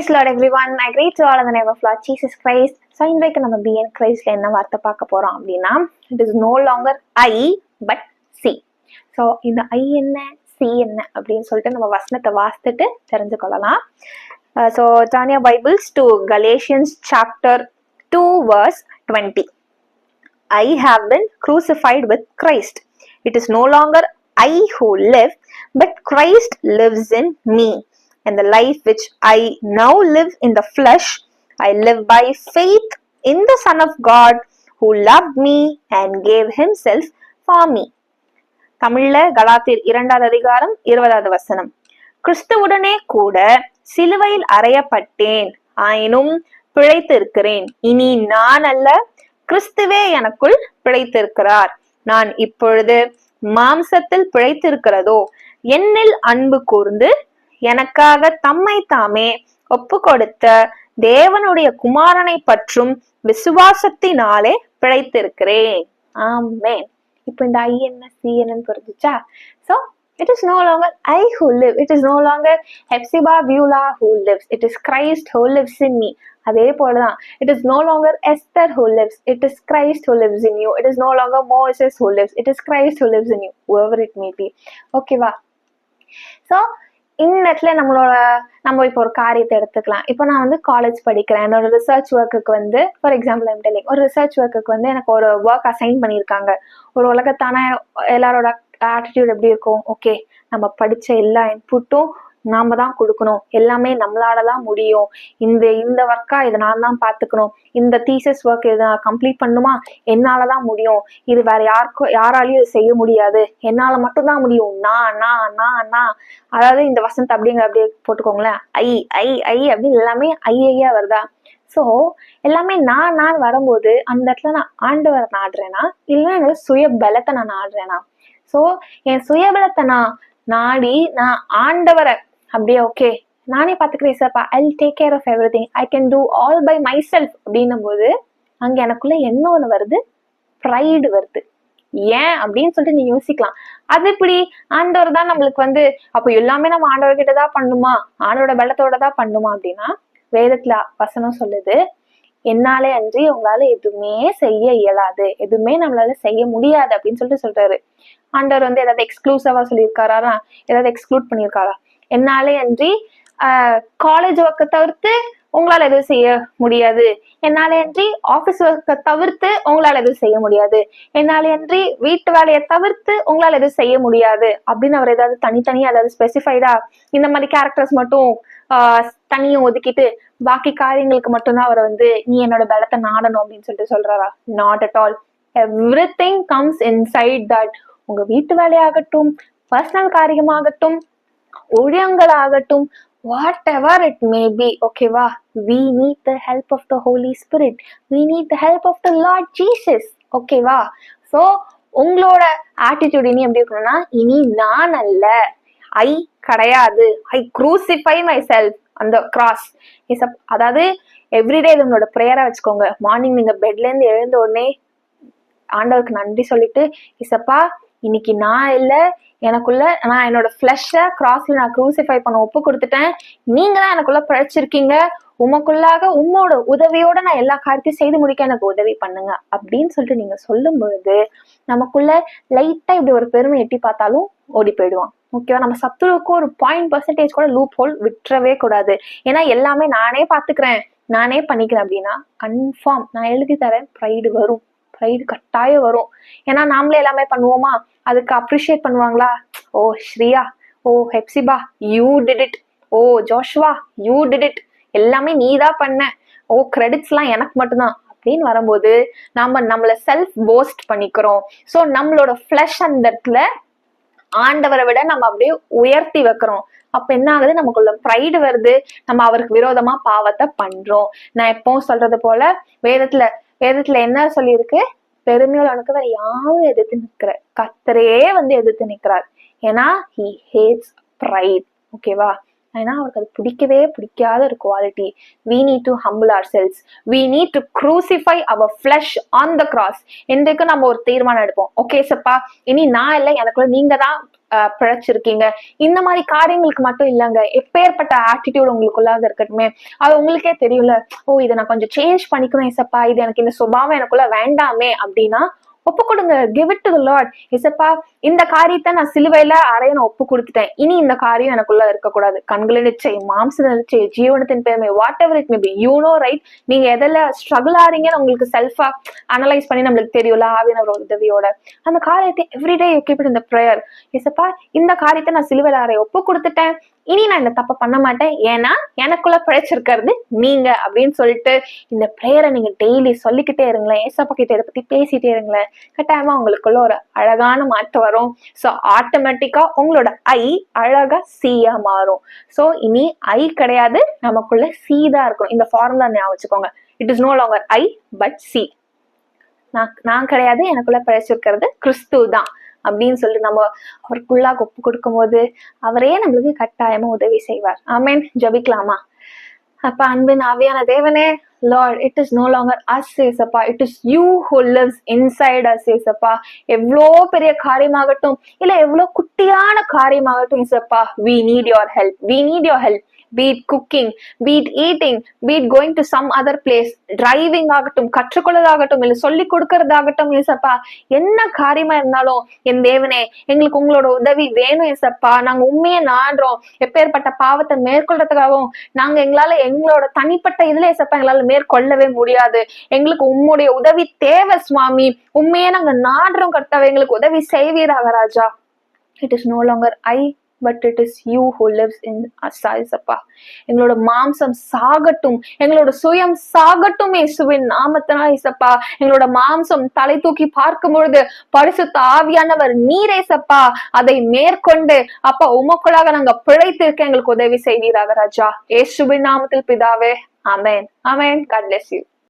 Praise Lord everyone. I greet you all in the name of Lord Jesus Christ. So இன்றைக்கு நம்ம be in Christல என்ன வார்த்தை பார்க்க போறோம் அப்படின்னா, it is no longer I but C. So இந்த I என்ன C என்ன அப்படின்னு சொல்லிட்டு நம்ம வசனத்தை வாசித்துட்டு தெரிஞ்சுக்கொள்ளலாம். So turn your Bibles to Galatians chapter 2 verse 20. I have been crucified with Christ. It is no longer I who live, but Christ lives in me. And the life which I now live in the flesh, I live by faith in the Son of God who loved me and gave himself for me. தமிழ்ல கலாத்தியர் 2வது அதிகாரம் 20வது வசனம். கிறிஸ்துவுடனே கூட சிலுவையில் அறையப்பட்டேன், ஆயினும் பிழைத்திருக்கிறேன். இனி நான் அல்ல, கிறிஸ்துவே எனக்குள் பிழைத்திருக்கிறார். நான் இப்பொழுது மாம்சத்தில் பிழைத்திருக்கிறதோ, என்னில் அன்பு கூர்ந்து எனக்காக தம்மை தாமே ஒப்பு கொடுத்த தேவனுடைய குமாரனை பற்றும் விசுவாசத்தினாலே பிழைத்திருக்கிறேன். ஆமென். இப்போ இந்த ஐ என்ன சி என்னன்னு புரிஞ்சுச்சா? So it is no longer I who live, it is no longer Hepzibah Beulah who lives, it is Christ who lives in me. அதே போலதான், it is no longer Esther who lives, it is Christ who lives in you. It is no longer Moses who lives, it is Christ who lives in you, whoever it may be. ஓகேவா? So இந்த இடத்துல நம்ம இப்போ ஒரு காரியத்தை எடுத்துக்கலாம். இப்போ நான் வந்து காலேஜ் படிக்கிறேன், என்னோட ரிசர்ச் ஒர்க்குக்கு வந்து ஃபார் எக்ஸாம்பிள் ஐம் டெல்லிங், ஒரு ரிசர்ச் ஒர்க்குக்கு வந்து எனக்கு ஒரு ஒர்க் அசைன் பண்ணியிருக்காங்க. ஒரு உலகத்தான எல்லாரோட ஆட்டிடியூட் எப்படி இருக்கும்? ஓகே, நம்ம படித்த எல்லா இன்புட்டும் நாம தான் கொடுக்கணும், எல்லாமே நம்மளால தான் முடியும், இந்த ஒர்க்கா இதை நான் தான் பார்த்துக்கணும், இந்த தீசஸ் ஒர்க் இதை நான் கம்ப்ளீட் பண்ணுமா, என்னால தான் முடியும், இது வேற யாராலையும் இது செய்ய முடியாது, என்னால மட்டும்தான் முடியும், நான் அதாவது இந்த வசந்த் அப்படியே போட்டுக்கோங்களேன், ஐ ஐ ஐ அப்படின்னு எல்லாமே ஐயா வருதா? ஸோ எல்லாமே நான் வரும்போது அந்த இடத்துல நான் ஆண்டவரை நாடுறேனா இல்லைன்னா என்னோட சுய பலத்தை நான் நாடுறேனா? ஸோ என் சுயபலத்தை நான் நாடி நான் ஆண்டவரை அப்படியே ஓகே நானே பார்த்துக்கிறேன் சார்ப்பா, I will take care of everything, I can do all by myself அப்படின்னும் போது அங்கே எனக்குள்ள என்ன ஒன்று வருது? ப்ரைடு வருது. ஏன் அப்படின்னு சொல்லிட்டு நீ யோசிக்கலாம். அது இப்படி ஆண்டவர் தான் நம்மளுக்கு வந்து அப்போ எல்லாமே நம்ம ஆண்டவர்கிட்ட தான் பண்ணுமா, ஆண்டோட பலத்தோட தான் பண்ணுமா அப்படின்னா, வேதத்துல வசனம் சொல்லுது, என்னாலே அன்றி உங்களால எதுவுமே செய்ய இயலாது, எதுவுமே நம்மளால செய்ய முடியாது அப்படின்னு சொல்லிட்டு சொல்றாரு. ஆண்டவர் வந்து ஏதாவது எக்ஸ்க்ளூசிவா சொல்லியிருக்காரா, ஏதாவது எக்ஸ்க்ளூட் பண்ணியிருக்காரா? என்னாலே அன்றி காலேஜ் ஒர்க்கை தவிர்த்து உங்களால எதுவும் செய்ய முடியாது, என்னாலே அன்றி ஆபீஸ் ஒர்க்கை தவிர்த்து உங்களால எதுவும் செய்ய முடியாது, என்னாலே அன்றி வீட்டு வேலையை தவிர்த்து உங்களால எதுவும் செய்ய முடியாது அப்படின்னு அவர் ஏதாவது தனித்தனியா அதாவது ஸ்பெசிஃபைடா இந்த மாதிரி கேரக்டர்ஸ் மட்டும் தனியும் ஒதுக்கிட்டு பாக்கி காரியங்களுக்கு மட்டும்தான் அவர் வந்து நீ என்னோட பலத்தை நாடணும் அப்படின்னு சொல்லிட்டு சொல்றாரா? Not at all. Everything comes inside that. உங்க வீட்டு வேலையாகட்டும், personal காரியமாகட்டும், ஊழியங்களாகட்டும், whatever it may be, ஓகேவா? we need the help of the Holy Spirit, we need the help of the Lord Jesus, ஓகேவா? ஸோ உங்களோட ஆட்டிடியூட் இனி எப்படி இருக்கணும்னா, இனி நான் அல்ல, ஐ கிடையாது, ஐ க்ரூசிஃபை மை செல்ஃப் அந்த கிராஸ். அதாவது எவ்ரிடே இது உங்களோட ப்ரேயரா வச்சுக்கோங்க. மார்னிங் நீங்க பெட்ல இருந்து எழுந்த உடனே ஆண்டவருக்கு நன்றி சொல்லிட்டு, இசப்பா இன்னைக்கு நான் இல்லை, எனக்குள்ள நான் என்னோட ஃப்ளஷை கிராஸ்ல நான் க்ரூசிஃபை பண்ண ஒப்பு கொடுத்துட்டேன், நீங்க தான் எனக்குள்ள பிழைச்சிருக்கீங்க, உமக்குள்ளாக உம்மோட உதவியோட நான் எல்லா காரியத்தையும் செய்து முடிக்க எனக்கு உதவி பண்ணுங்க அப்படின்னு சொல்லிட்டு நீங்க சொல்லும் பொழுது நமக்குள்ள லைட்டா இப்படி ஒரு பெருமை எட்டி பார்த்தாலும் ஓடி போயிடுவான். ஓகேவா? நம்ம சத்துருவுக்கு ஒரு 0.% கூட லூப் ஹோல் விட்டுறவே கூடாது. ஏன்னா எல்லாமே நானே பாத்துக்கிறேன், நானே பண்ணிக்கிறேன் அப்படின்னா கன்ஃபார்ம் நான் எழுதி தரேன், ப்ரைடு வரும், ப்ரைடு கட்டாயம் வரும். ஏன்னா நாமளே எல்லாமே பண்ணுவோமா? அதுக்கு அப்ரிஷியேட் பண்ணுவாங்களா? Oh Shriya, oh Hephzibah, you did it, oh Joshua you did it, எல்லாமே நீதான் பண்ண, ஓ கிரெடிட்ஸ் எல்லாம் எனக்கு மட்டும்தான் அப்படின்னு வரும்போது நம்மள செல்ஃப் போஸ்ட் பண்ணிக்கிறோம். ஸோ நம்மளோட ஃபிளஷ் அந்த இடத்துல ஆண்டவரை விட நம்ம அப்படியே உயர்த்தி வைக்கிறோம். அப்ப என்ன ஆகுது? நமக்குள்ள ப்ரைடு வருது, நம்ம அவருக்கு விரோதமா பாவத்தை பண்றோம். நான் எப்பவும் சொல்றது போல வேதத்துல என்ன சொல்லியிருக்கு? பெருமையுள்ளவனுக்கு வேற யாரும் எதிர்த்து நிற்கிற, கர்த்தரே வந்து எதிர்த்து நிற்கிறார். ஏன்னா he hates pride. ஓகேவா? ஏன்னா அவருக்கு அது பிடிக்காத ஒரு quality. we need to humble ourselves, we need to crucify our flesh on the cross. இன்றைக்கு நம்ம ஒரு தீர்மானம் எடுப்போம், ஓகே சப்பா, இனி நான் இல்லை, எனக்குள்ள நீங்க தான் பிழைச்சிருக்கீங்க. இந்த மாதிரி காரியங்களுக்கு மட்டும் இல்லைங்க, எப்பேற்பட்ட ஆட்டிடியூட் உங்களுக்குள்ளாக இருக்கட்டுமே, அது உங்களுக்கே தெரியல, ஓ இதை நான் கொஞ்சம் சேஞ்ச் பண்ணிக்கணும் ஏசப்பா, இது எனக்கு இந்த சுபாவம் எனக்குள்ள வேண்டாமே அப்படின்னா ஒப்பு கொடுங்க. Give it to the Lord. ஏசப்பா, இந்த காரியத்தை நான் சிலுவையில அறைய நான் ஒப்பு கொடுத்துட்டேன், இனி இந்த காரியம் எனக்குள்ள இருக்கக்கூடாது. கண்களின் நிச்சை, மாம்ச நிச்சை, ஜீவனத்தின் பெருமை, what ever it may be, you know right, நீங்க எதில் ஸ்ட்ரகிள் ஆறீங்கன்னு உங்களுக்கு செல்ஃபா அனலைஸ் பண்ணி நம்மளுக்கு தெரியும்ல, ஆவியானவர் உதவியோட அந்த காரியத்தை everyday you keep it in the prayer. ஏசப்பா, இந்த காரியத்தை நான் சிலுவையில அறைய ஒப்பு கொடுத்துட்டேன், இனி நான் இந்த தப்பை பண்ண மாட்டேன், ஏன்னா எனக்குள்ள பிழைச்சிருக்கிறது நீங்க அப்படின்னு சொல்லிட்டு இந்த பிரேயரை நீங்க டெய்லி சொல்லிக்கிட்டே இருங்களேன். ஏசப்பா கிட்ட இதை பத்தி பேசிட்டே இருங்களேன். கட்டாயமா உங்களுக்குள்ள ஒரு அழகான மாற்றம் வரும். ஸோ ஆட்டோமேட்டிக்கா உங்களோட ஐ அழகா சீயா மாறும். ஸோ இனி ஐ கிடையாது, நமக்குள்ள சி தான் இருக்கணும். இந்த ஃபார்முலா ஞாபகம் வச்சுக்கோங்க. It is no longer I but see. நான் கிடையாது, எனக்குள்ள பிழைச்சிருக்கிறது கிறிஸ்து தான் அப்படின்னு சொல்லிட்டு நம்ம அவருக்குள்ளாக ஒப்பு கொடுக்கும் போது அவரே நம்மளுக்கு கட்டாயமா உதவி செய்வார். ஆமென். ஜபிக்கலாமா? அப்ப அன்பின் ஆவியான தேவனே, Lord, it is no longer us, ஏசப்பா, it is you who lives inside us, ஏசப்பா. எவ்வளோ பெரிய காரியமாகட்டும், இல்ல எவ்வளோ குட்டியான காரியமாகட்டும் ஏசப்பா, we need your help, we need your help. Be it cooking, be it eating, be it going to some other place, driving ஆகட்டும், கற்றுக்கொள்ளதாகட்டும், இல்ல சொல்லி கொடுக்கறதாகட்டும் ஏசப்பா, என்ன காரியமா இருந்தாலும் என் தேவனே எங்களுக்கு உங்களோட உதவி வேணும் ஏசப்பா. நாங்க உண்மையை நாடுறோம். எப்பேற்பட்ட பாவத்தை மேற்கொள்றதுக்காகவும் நாங்க எங்களோட தனிப்பட்ட இதுல ஏசப்பா எங்களால மேற்கொள்ளவே முடியாது. எங்களுக்கு உம்முடைய உதவி தேவை சுவாமி. உண்மையே நாங்க நாடுறோம் கர்த்தாவே, எங்களுக்கு உதவி செய்வீராக ராஜா. It is no longer I but it is you who lives in us, ஏசப்பா. எங்களோட மாம்சம் சாகட்டும், எங்களோட சுயம் சாகட்டும் இயேசுவின் நாமத்தினால் ஏசப்பா. எங்களோட மாம்சம் தலை தூக்கி பார்க்கும் பொழுது பரிசுத்த ஆவியானவர் நீர் ஏசப்பா அதை மேற்கொண்டு அப்பா உமக்குள்ளாக நாங்க பிழைத்திருக்க எங்களுக்கு உதவி செய்வீராக ராஜா. இயேசுவின் நாமத்தில் பிதாவே, ஆமென். ஆமென். God bless you.